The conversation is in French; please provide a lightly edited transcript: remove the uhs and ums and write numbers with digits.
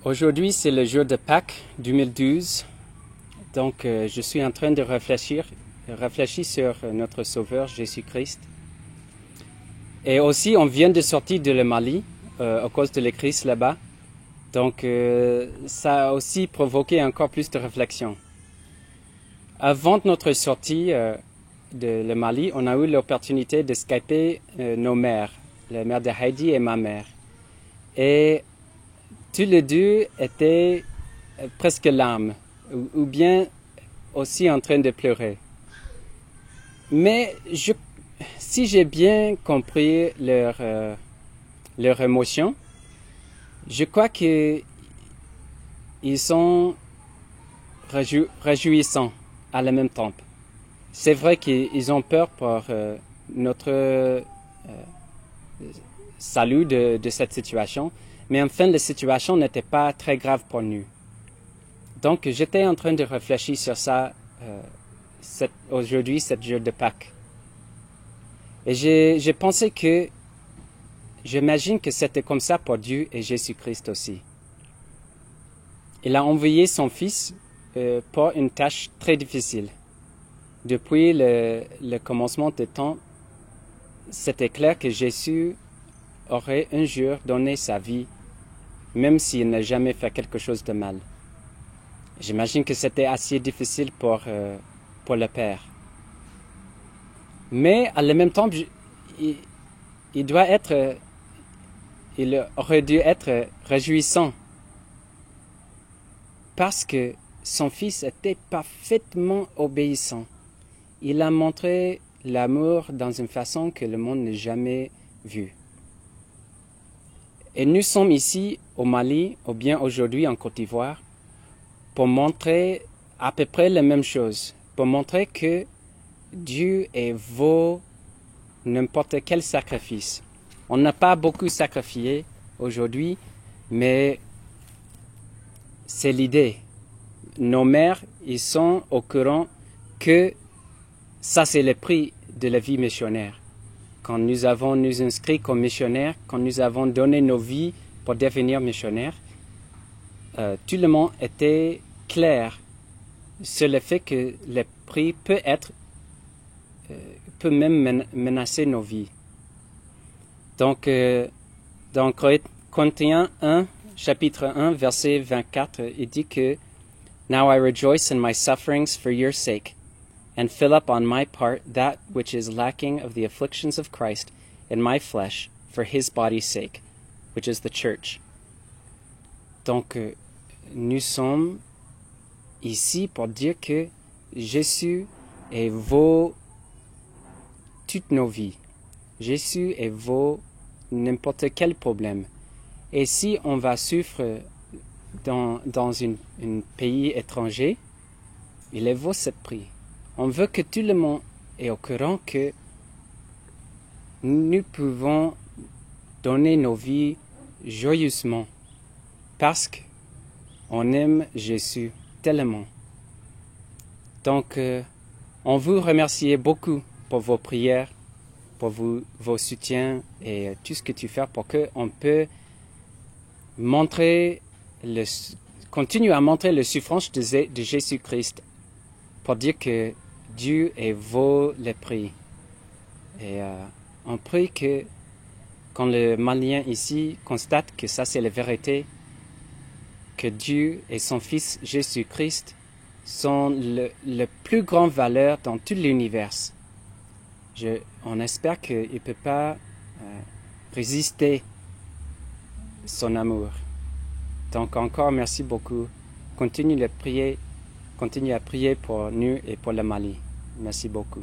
Aujourd'hui, c'est le jour de Pâques 2012. Donc, je suis en train de réfléchir sur notre Sauveur Jésus-Christ. Et aussi, on vient de sortir de le Mali à cause de la crise là-bas. Donc, ça a aussi provoqué encore plus de réflexion. Avant notre sortie de le Mali, on a eu l'opportunité de skyper nos mères, la mère de Heidi et ma mère. Et tous les deux étaient presque larmes, ou bien aussi en train de pleurer. Mais si j'ai bien compris leur émotion, je crois qu'ils sont réjouissants à la même temps. C'est vrai qu'ils ont peur pour notre salut de cette situation, mais enfin la situation n'était pas très grave pour nous. Donc j'étais en train de réfléchir sur ça aujourd'hui, cette jour de Pâques. Et j'ai pensé que j'imagine que c'était comme ça pour Dieu et Jésus-Christ aussi. Il a envoyé son Fils pour une tâche très difficile. Depuis le commencement du temps, c'était clair que Jésus aurait un jour donné sa vie, même s'il n'a jamais fait quelque chose de mal. J'imagine que c'était assez difficile pour le Père. Mais en même temps, il aurait dû être réjouissant parce que son Fils était parfaitement obéissant. Il a montré l'amour dans une façon que le monde n'a jamais vue. Et nous sommes ici au Mali, ou bien aujourd'hui en Côte d'Ivoire, pour montrer à peu près la même chose, pour montrer que Dieu vaut n'importe quel sacrifice. On n'a pas beaucoup sacrifié aujourd'hui, mais c'est l'idée. Nos mères, ils sont au courant que ça, c'est le prix de la vie missionnaire. Quand nous avons nous inscrits comme missionnaires, quand nous avons donné nos vies pour devenir missionnaires, tout le monde était clair sur le fait que le prix peut même menacer nos vies. Donc, dans Corinthiens 1, chapitre 1, verset 24, il dit que « Now I rejoice in my sufferings for your sake, and fill up on my part that which is lacking of the afflictions of Christ in my flesh for his body's sake, which is the church. » Donc, nous sommes ici pour dire que Jésus vaut toutes nos vies. Jésus vaut n'importe quel problème. Et si on va souffrir dans un pays étranger, il vaut ce prix. On veut que tout le monde est au courant que nous pouvons donner nos vies joyeusement parce qu'on aime Jésus tellement. Donc, on vous remercie beaucoup pour vos prières, pour vos soutiens et tout ce que tu fais pour qu'on peut continuer à montrer la souffrance de Jésus-Christ pour dire que Dieu vaut le prix. Et on prie que quand le Malien ici constate que ça c'est la vérité, que Dieu et son Fils Jésus-Christ sont le plus grand valeur dans tout l'univers. On espère qu'il ne peut pas résister son amour. Donc encore merci beaucoup. Continuez à prier pour nous et pour le Mali. Merci beaucoup.